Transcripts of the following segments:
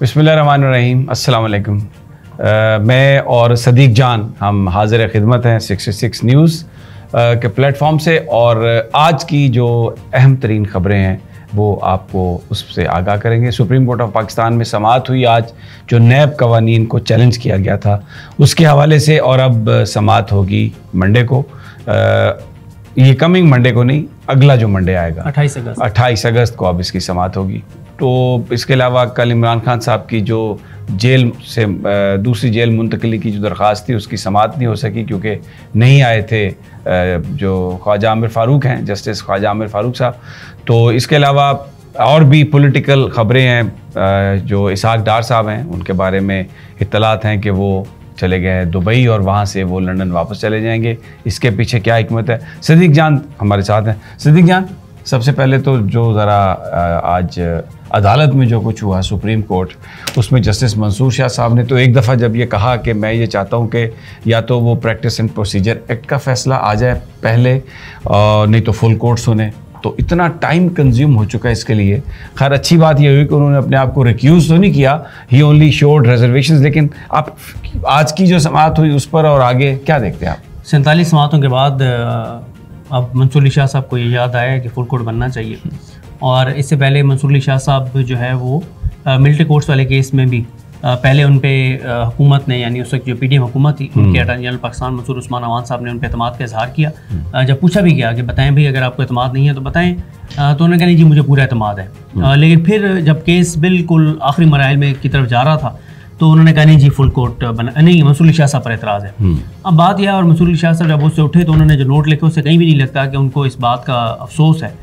बिस्मिल्लाहिर्रहमानिर्रहीम, अस्सलाम वालेकुम। मैं और सदीक जान हम हाजिर खिदमत हैं 66 न्यूज़ के प्लेटफॉर्म से, और आज की जो अहम तरीन ख़बरें हैं वो आपको उससे आगाह करेंगे। सुप्रीम कोर्ट ऑफ पाकिस्तान में समाअत हुई आज, जो नैब कवानीन को चैलेंज किया गया था उसके हवाले से, और अब समाअत होगी मंडे को। ये कमिंग मंडे को नहीं, अगला जो मंडे आएगा 28 अगस्त को अब इसकी समाअत होगी। तो इसके अलावा कल इमरान खान साहब की जो जेल से दूसरी जेल मुंतकली की जो दरख्वास्त थी उसकी समाअत नहीं हो सकी, क्योंकि नहीं आए थे जो ख्वाजा आमिर फ़ारूक हैं, जस्टिस ख्वाजा आमिर फ़ारूक साहब। तो इसके अलावा और भी पॉलिटिकल ख़बरें हैं। जो इसहाक डार साहब हैं उनके बारे में इत्तलात हैं कि वो चले गए हैं दुबई और वहाँ से वो लंदन वापस चले जाएंगे। इसके पीछे क्या हिकमत है? सदीक जान हमारे साथ हैं। सदीक जान, सबसे पहले तो जो ज़रा आज अदालत में जो कुछ हुआ सुप्रीम कोर्ट, उसमें जस्टिस मंसूर शाह साहब ने तो एक दफ़ा जब ये कहा कि मैं ये चाहता हूँ कि या तो वो प्रैक्टिस एंड प्रोसीजर एक्ट का फ़ैसला आ जाए पहले, नहीं तो फुल कोर्ट सुने। तो इतना टाइम कंज्यूम हो चुका है इसके लिए। खैर अच्छी बात ये हुई कि उन्होंने अपने आप को रिक्यूज़ तो नहीं किया, ही ओनली शोड रिजर्वेशंस। लेकिन आप आज की जो समाअत हुई उस पर और आगे क्या देखते हैं आप? 47 समाअतों के बाद अब मंसूर अली शाह साहब को ये याद आया कि फुल कोर्ट बनना चाहिए, और इससे पहले मंसूर अली शाह साहब जो है वो मिलिट्री कोर्ट्स वाले केस में भी पहले उन पे हुकूमत ने, यानी उस वक्त जो पीडीएम हुकूमत थी, उनके अटॉर्नी जनरल पाकिस्तान मंसूर उस्मान अवान साहब ने उन पे एतमाद का इजहार किया। जब पूछा भी गया कि बताएं भाई अगर आपको एतमाद नहीं है तो बताएं, तो उन्होंने कहा नहीं जी मुझे पूरा एतमाद है। लेकिन फिर जब केस बिल्कुल आखिरी मराइल में की तरफ जा रहा था तो उन्होंने कहा नहीं जी फुल कोर्ट बना नहीं, मंसूर अली शाह साहब पर एतराज़ है। अब बात यह, और मंसूर अली शाह साहब जब उससे उठे तो उन्होंने जो नोट लिखे उससे कहीं भी नहीं लगता कि उनको इस बात का अफसोस है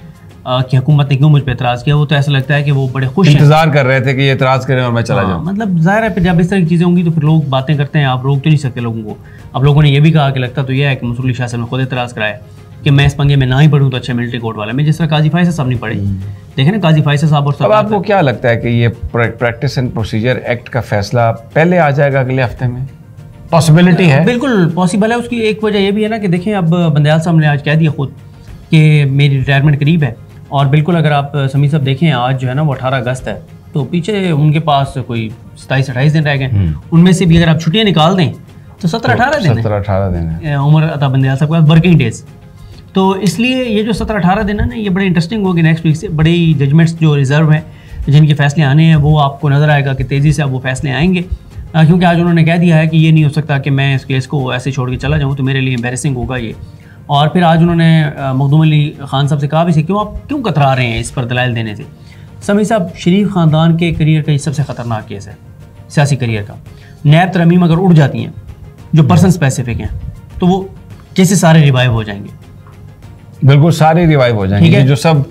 कि हुकूमत ने क्यों मुझ पर एतराज़ किया। वो तो ऐसा लगता है कि वो बड़े खुश इंतजार कर रहे थे कि ये एतराज़ करें और मैं चला जाऊँ। मतलब ज़ाहिर है जब इस तरह की चीज़ें होंगी तो फिर लोग बातें करते हैं, आप रोक तो नहीं सकते लोगों को। अब लोगों ने यह भी कहा कि लगता तो यह है कि मंसूर अली शाह साहब ने खुद एतराज़ कराया कि मैं इस पंगे में ना ही पढ़ूँ तो अच्छा मिलिट्री कोर्ट वाले में, जिस तरह काजी फैसल साहब नहीं पढ़े। देखें ना काजी फैसल साहब और अब आपको क्या लगता है कि ये प्रैक्टिस एंड प्रोसीजर एक्ट का फैसला पहले आ जाएगा अगले हफ्ते में? पॉसिबिलिटी है? बिल्कुल पॉसिबल है। उसकी एक वजह यह भी है ना कि देखें अब बंदयाल साहब ने आज कह दिया खुद कि मेरी रिटायरमेंट करीब है, और बिल्कुल अगर आप समीर साहब देखें आज जो है ना वो 18 अगस्त है, तो पीछे उनके पास कोई 27-28 दिन रह गए। उनमें से भी अगर आप छुट्टियाँ निकाल दें तो 17-18 दिन है उम्र अता बंदयाल साहब का वर्किंग डेज। तो इसलिए ये जो 17-18 दिन है ना, ये बड़े इंटरेस्टिंग होगी। नेक्स्ट वीक से बड़ी जजमेंट्स जो रिजर्व हैं, जिनके फैसले आने हैं, वो आपको नज़र आएगा कि तेज़ी से अब वो फैसले आएंगे। क्योंकि आज उन्होंने कह दिया है कि ये नहीं हो सकता कि मैं इस केस को ऐसे छोड़ के चला जाऊँ, तो मेरे लिए एम्बेरसिंग होगा ये। और फिर आज उन्होंने मखदूम अली खान साहब से कहा भी, क्यों आप क्यों कतरा रहे हैं इस पर दलाइल देने से? समी साहब, शरीफ ख़ानदान के करियर का ये सबसे ख़तरनाक केस है, सियासी करियर का। नैब तरमीम अगर उड़ जाती हैं जो पर्सन स्पेसिफिक हैं तो वो केसेस सारे रिवाइव हो जाएंगे। बिल्कुल सारे रिवाइव हो जाएंगे। जो सब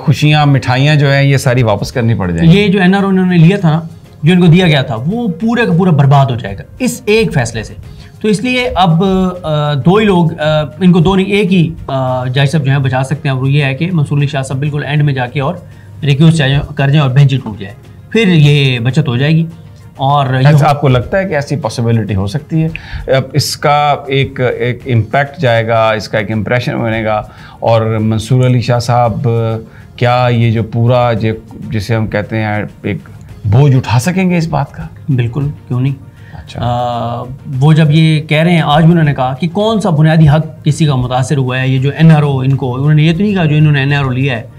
खुशियाँ मिठाइयाँ जो हैं ये सारी वापस करनी पड़ जाएंगी। ये जो एनआरओ उन्होंने लिया था ना, जो इनको दिया गया था, वो पूरा का पूरा बर्बाद हो जाएगा इस एक फैसले से। तो इसलिए अब दो ही लोग, इनको दो नहीं एक ही जज साहब जो है बचा सकते हैं, और वो ये है कि मंसूर अली शाह साहब बिल्कुल एंड में जाके और रिक्यूज कर जाए और बेंच टूट जाए, फिर ये बचत हो जाएगी। और आपको लगता है कि ऐसी पॉसिबिलिटी हो सकती है? अब इसका एक इम्पैक्ट जाएगा, इसका एक इम्प्रेशन बनेगा, और मंसूर अली शाह साहब क्या ये जो पूरा जिसे हम कहते हैं एक बोझ उठा सकेंगे इस बात का? बिल्कुल, क्यों नहीं। वो जब ये कह रहे हैं, आज भी उन्होंने कहा कि कौन सा बुनियादी हक किसी का मुतासर हुआ है, ये जो एनआरओ, इनको उन्होंने ये तो नहीं कहा जो इन्होंने एनआरओ लिया है,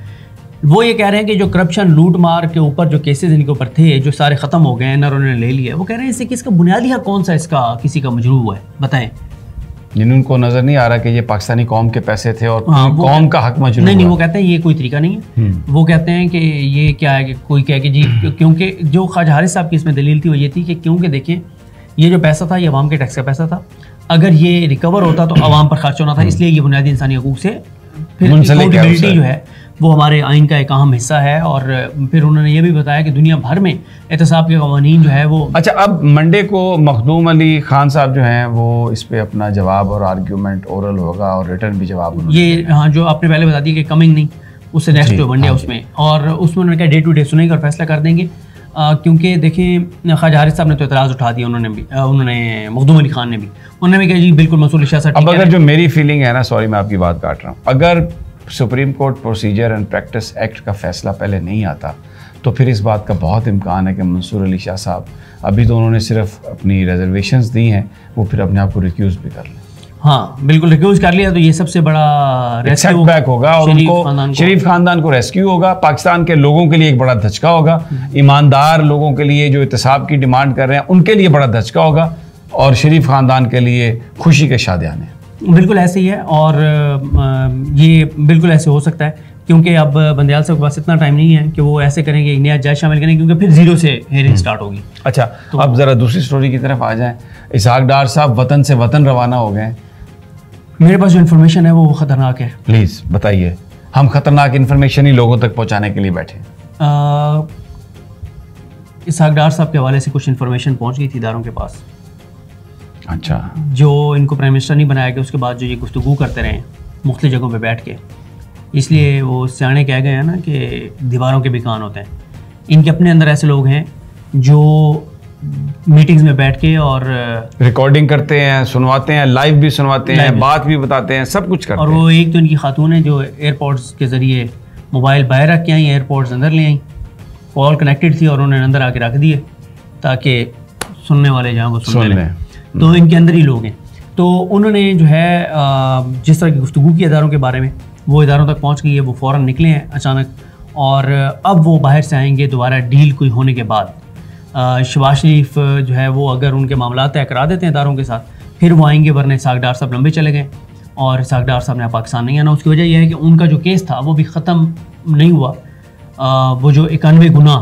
वो ये कह रहे हैं कि जो करप्शन लूट मार के ऊपर जो केसेस इनके ऊपर थे जो सारे ख़त्म हो गए, एनआरओ ने ले लिया। वो कह रहे हैं इससे किसका बुनियादी हक कौन सा इसका किसी का मजरूह हुआ है, बताएं। जिनको नज़र नहीं आ रहा कि ये पाकिस्तानी कौम के पैसे थे और कौम का हक मजरूह। नहीं, वो कहते हैं ये कोई तरीका नहीं है। वो कहते हैं कि ये क्या है कि कोई कहे कि जी, क्योंकि जो ख्वाजा हारिस साहब की इसमें दलील थी वो ये थी कि क्योंकि देखिए ये जो पैसा था ये अवाम के टैक्स का पैसा था, अगर ये रिकवर होता तो अवाम पर खर्च होना था, इसलिए ये बुनियादी इंसानी हकूक से फिर अकाउंटेबिलिटी जो है वो हमारे आइन का एक अहम हिस्सा है। और फिर उन्होंने ये भी बताया कि दुनिया भर में एहतसाब के कवानीन जो है वो। अच्छा, अब मंडे को मखदूम अली खान साहब जो हैं वो इस पे अपना जवाब और आर्ग्यूमेंट ओरल होगा और रिटर्न भी जवाब ये, हाँ, जो आपने पहले बता दिया कि कमिंग नहीं, उससे नेक्स्ट जो मंडे उसमें, और उसमें उन्होंने कहा डे टू डे सुनेंगे और फैसला कर देंगे। क्योंकि देखें ख्वाजा हारिस साहब ने तो एतराज़ उठा दिया, उन्होंने मखदूम अली खान ने भी, उन्होंने भी कहा जी बिल्कुल मंसूर अली शाह साहब। अब अगर जो मेरी फीलिंग है ना, सॉरी मैं आपकी बात काट रहा हूँ, अगर supreme court procedure and practice act का फैसला पहले नहीं आता तो फिर इस बात का बहुत इम्कान है कि मंसूर अली शाह साहब, अभी तो उन्होंने सिर्फ अपनी रिजर्वेशंस दी हैं, वो फिर अपने आप को रिक्यूज़ भी कर लें। हाँ बिल्कुल, रिक्यूज़ कर लिया तो ये सबसे बड़ा सेटबैक होगा और उनको शरीफ खानदान को रेस्क्यू होगा, पाकिस्तान के लोगों के लिए एक बड़ा धचका होगा, ईमानदार लोगों के लिए जो एहतसाब की डिमांड कर रहे हैं उनके लिए बड़ा धचका होगा, और शरीफ खानदान के लिए खुशी के शादियाने। बिल्कुल ऐसे ही है, और ये बिल्कुल ऐसे हो सकता है, क्योंकि अब बंदयाल साहब के पास इतना टाइम नहीं है कि वो ऐसे करेंगे, नया जज शामिल करेंगे, क्योंकि फिर जीरो से हेयरिंग स्टार्ट होगी। अच्छा, तो अब ज़रा दूसरी स्टोरी की तरफ आ जाएं। इसहाक डार साहब वतन से वतन रवाना हो गए। मेरे पास जो इन्फॉर्मेशन है वो ख़तरनाक है। प्लीज़ बताइए, हम ख़तरनाक इन्फॉर्मेशन ही लोगों तक पहुँचाने के लिए बैठे। इसहाक डार साहब के हवाले से कुछ इन्फॉर्मेशन पहुँच गई थी इदारों के पास। अच्छा, जो इनको प्राइम मिनिस्टर नहीं बनाया गया, उसके बाद जो ये गुफ्तगू करते रहे मुख्तलिफ जगहों पे बैठ के, इसलिए वो सियाने कह गए हैं ना कि दीवारों के भी कान होते हैं। इनके अपने अंदर ऐसे लोग हैं जो मीटिंग्स में बैठ के और रिकॉर्डिंग करते हैं, सुनवाते हैं, लाइव भी सुनवाते हैं, बात भी बताते हैं, सब कुछ करते हैं। और वो एक तो इनकी खातून है जो एयरपोर्ट्स के ज़रिए मोबाइल बाहर रख के आई, एयरपोर्ट्स अंदर ले आई, कॉल कनेक्टेड थी और उन्होंने अंदर आके रख दिए ताकि सुनने वाले जहाँ वो सुन लें। तो इनके अंदर ही लोग हैं। तो उन्होंने जो है जिस तरह की गुफ्तगू की इदारों के बारे में, वो इदारों तक पहुँच गई है, वो फ़ौरन निकले हैं अचानक, और अब वो बाहर से आएंगे दोबारा डील कोई होने के बाद। शहबाज शरीफ जो है वो अगर उनके मामला तय करा देते हैं इदारों के साथ, फिर वो आएंगे, वरना इसहाक डार साहब लंबे चले गए और इसहाक डार साहब ने पाकिस्तान नहीं आना। उसकी वजह यह है कि उनका जो केस था वो भी ख़त्म नहीं हुआ। वो जो 91 गुना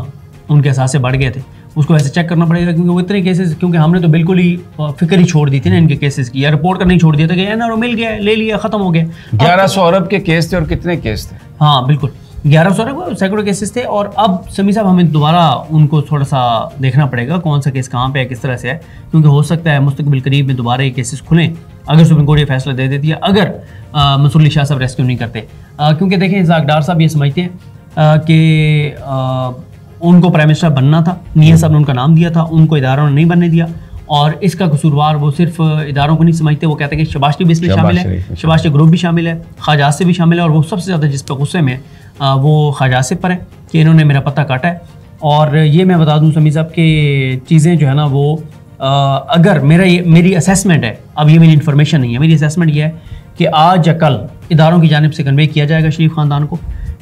उनके एहसास से बढ़ गए थे, उसको ऐसे चेक करना पड़ेगा, क्योंकि वो इतने केसेस, क्योंकि हमने तो बिल्कुल ही फिक्र ही छोड़ दी थी ना इनके केसेस की, या रिपोर्ट करना ही छोड़ दिया था कि एनआरओ मिल गया, ले लिया, ख़त्म हो गया। 1100 अरब के केस थे, और कितने केस थे? हाँ बिल्कुल, 1100 अरब, सैकड़ों केसेस थे। और अब समी साहब हमें दोबारा उनको थोड़ा सा देखना पड़ेगा कौन सा केस कहाँ पे है, किस तरह से है, क्योंकि हो सकता है मुस्तकबिल करीब में दोबारा ये केसेस खुलें अगर सुप्रीम कोर्ट ये फैसला दे देती है, अगर मंसूर अली शाह साहब रेस्क्यू नहीं करते। क्योंकि देखें, इसहाक डार साहब ये समझते हैं कि उनको प्राइम मिनिस्टर बनना था, निया साहब ने उनका नाम दिया था, उनको इदारों ने नहीं बनने दिया, और इसका कसूरवार वो सिर्फ इदारों को नहीं समझते, वो कहते हैं कि शहबाज शरीफ इसमें शामिल है, शहबाज शरीफ ग्रुप भी शामिल है, ख्वाजा आसिफ भी शामिल है, और वो सबसे ज़्यादा जिस पर गुस्से में वो ख्वाजा आसिफ पर है कि इन्होंने मेरा पत्ता काटा है। और ये मैं बता दूँ समी साहब कि चीज़ें जो है ना वो अगर मेरी असेसमेंट है, अब ये मेरी इन्फॉर्मेशन नहीं है, मेरी असेसमेंट ये है कि आज या कल इदारों की जानिब से कन्वे किया जाएगा शरीफ ख़ानदान को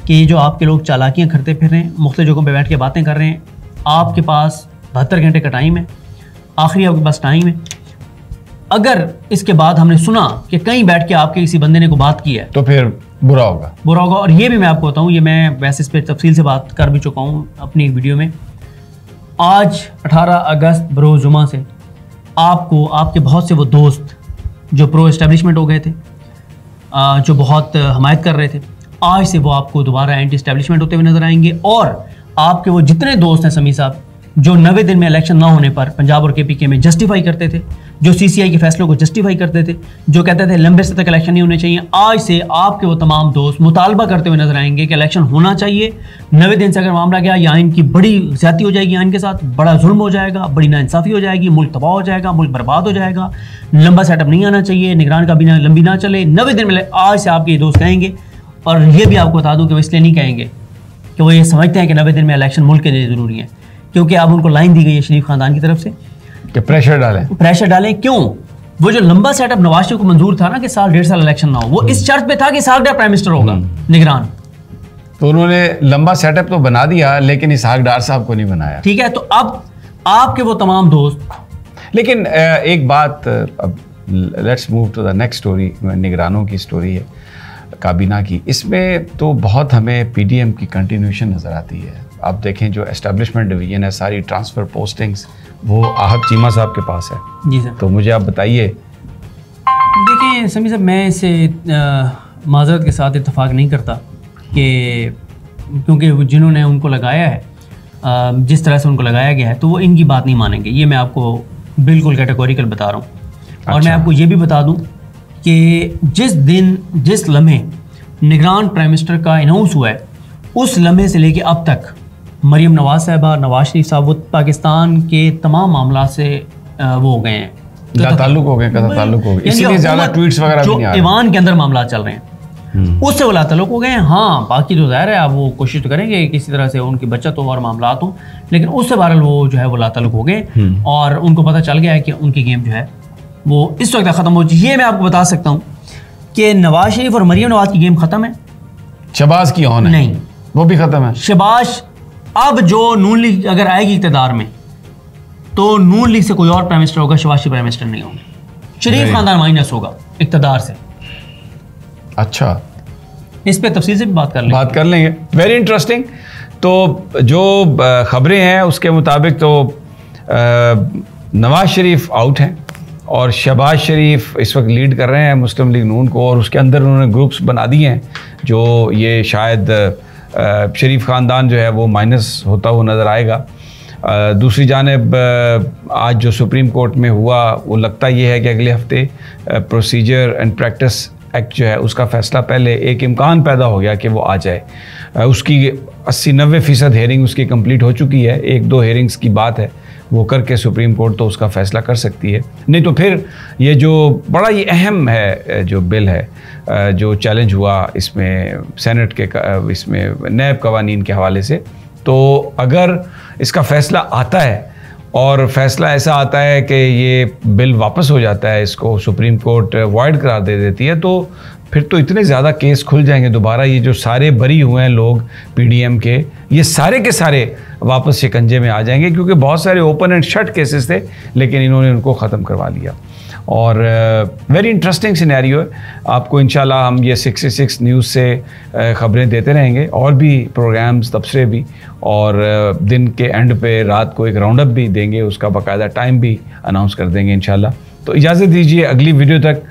कि ये जो आपके लोग चालाकियाँ करते फिर रहे हैं, मुख्तलिफ जगहों पे बैठ के बातें कर रहे हैं, आपके पास 72 घंटे का टाइम है, आखिरी आपके पास टाइम है। अगर इसके बाद हमने सुना कि कहीं बैठ के आपके किसी बंदे ने को बात की है, तो फिर बुरा होगा। और ये भी मैं आपको बताऊँ, ये मैं वैसे इस पर तफसील से बात कर भी चुका हूँ अपनी एक वीडियो में। आज 18 अगस्त बरोज़ जुमा से आपको आपके बहुत से वो दोस्त जो प्रो एस्टेब्लिशमेंट हो गए थे, जो बहुत हमायत कर रहे थे, आज से वो आपको दोबारा एंटी एस्टेब्लिशमेंट होते हुए नजर आएंगे। और आपके वो जितने दोस्त हैं समी साहब जो 90 दिन में इलेक्शन ना होने पर पंजाब और KPK में जस्टिफाई करते थे, जो CCI के फैसलों को जस्टिफाई करते थे, जो कहते थे लंबे समय तक इलेक्शन नहीं होने चाहिए, आज से आपके वो तमाम दोस्त मुतालबा करते हुए नजर आएंगे कि इलेक्शन होना चाहिए। 90 दिन से अगर मामला गया, या इनकी बड़ी ज्यादती हो जाएगी, इनके साथ बड़ा जुल्म हो जाएगा, बड़ी नाइंसाफ़ी हो जाएगी, मुल्क तबाह हो जाएगा, मुल्क बर्बाद हो जाएगा, लंबा सेटअप नहीं आना चाहिए, निगरान का बिना लंबी ना चले। 90 दिन में आज से आपके दोस्त कहेंगे। और ये भी आपको बता दूं कि वो इसलिए नहीं कहेंगे कि वो ये समझते हैं कि 90 दिन में इलेक्शन मुल्क के लिए ज़रूरी है, क्योंकि अब उनको लाइन दी गई है शरीफ खानदान की तरफ से कि प्रेशर डालें। क्यों? वो जो लंबा सेटअप नवाज शरीफ को मंजूर था ना कि साल 1.5 साल इलेक्शन ना हो, वो इस शर्त पे था कि इसहाक डार प्राइम मिनिस्टर होगा निगरान। तो उन्होंने लंबा सेटअप तो बना दिया, लेकिन इसहाक डार साहब को नहीं बनाया। ठीक है, तो अब आपके वो तमाम दोस्त। लेकिन एक बात, अब let's move to the next story, निगरानों की स्टोरी है, काबीना की। इसमें तो बहुत हमें PDM की कंटिन्यूशन नज़र आती है। आप देखें जो एस्टेब्लिशमेंट डिवीजन है, सारी ट्रांसफ़र पोस्टिंग्स वो आहत चीमा साहब के पास है। जी सर। तो मुझे आप बताइए। देखिए समी साहब, मैं इसे माजरत के साथ इत्तेफाक नहीं करता कि क्योंकि जिन्होंने उनको लगाया है, जिस तरह से उनको लगाया गया है, तो वो इनकी बात नहीं मानेंगे। ये मैं आपको बिल्कुल कैटेगोरिकल बता रहा हूँ। और मैं आपको ये भी बता दूँ कि जिस दिन जिस लम्हे निगरान प्राइम मिनिस्टर का अनाउंस हुआ है, उस लम्हे से लेके अब तक मरीम नवाज साहबा, नवाज शरीफ साहब, वो पाकिस्तान के तमाम मामला से वो हो गए हैं, ताल्लुक हो गए, इसीलिए ज़्यादा ट्वीट्स वगैरह भी नहीं आ रहे। ईवान के अंदर मामला चल रहे हैं। उससे वो लातल्लुक हो गए हैं। हाँ बाकी तो ज़ाहिर है आप वो कोशिश तो करेंगे किसी तरह से उनकी बचत हो और मामलात हो, लेकिन उससे बहरहाल वो जो है वो लातल्लुक हो गए और उनको पता चल गया है कि उनकी गेम जो है वो इस वक्त ख़त्म हो। ये मैं आपको बता सकता हूँ कि नवाज शरीफ और मरीम नवाज की गेम ख़त्म है। शहबाज की ऑन है? नहीं, वो भी ख़त्म है। शहबाज अब जो नून लीग अगर आएगी इक़्तिदार में तो नून लीग से कोई और प्राइम मिनिस्टर होगा, शहबाज शरीफ प्राइम मिनिस्टर नहीं होंगे। शरीफ खानदान माइनस होगा इक़्तिदार से। अच्छा, इस पे तफसील से भी बात कर लेंगे। Very interesting. तो जो खबरें हैं उसके मुताबिक तो नवाज शरीफ आउट हैं और शहबाज शरीफ इस वक्त लीड कर रहे हैं मुस्लिम लीग नून को, और उसके अंदर उन्होंने ग्रुप्स बना दिए हैं जो ये शायद शरीफ ख़ानदान जो है वो माइनस होता हुआ नज़र आएगा। दूसरी जानिब आज जो सुप्रीम कोर्ट में हुआ वो लगता ये है कि अगले हफ्ते प्रोसीजर एंड प्रैक्टिस एक्ट जो है उसका फ़ैसला, पहले एक इम्कान पैदा हो गया कि वो आ जाए। उसकी 80-90% हेयरिंग उसकी कंप्लीट हो चुकी है, 1-2 हेयरिंग्स की बात है, वो करके सुप्रीम कोर्ट तो उसका फ़ैसला कर सकती है। नहीं तो फिर ये जो बड़ा ये अहम है जो बिल है जो चैलेंज हुआ इसमें सेनेट के इसमें नैब कवानीन के हवाले से, तो अगर इसका फ़ैसला आता है और फ़ैसला ऐसा आता है कि ये बिल वापस हो जाता है, इसको सुप्रीम कोर्ट वॉइड करार दे देती है, तो फिर तो इतने ज़्यादा केस खुल जाएंगे दोबारा। ये जो सारे बरी हुए हैं लोग पीडीएम के, ये सारे के सारे वापस शिकंजे में आ जाएंगे, क्योंकि बहुत सारे ओपन एंड शट केसेस थे लेकिन इन्होंने उनको ख़त्म करवा लिया। और वेरी इंटरेस्टिंग सिनेरियो है। आपको इंशाल्लाह हम ये 66 न्यूज़ से ख़बरें देते रहेंगे, और भी प्रोग्राम्स, तबसरे भी, और दिन के एंड पे रात को एक राउंड अप भी देंगे, उसका बाकायदा टाइम भी अनाउंस कर देंगे इंशाल्लाह। तो इजाज़त दीजिए, अगली वीडियो तक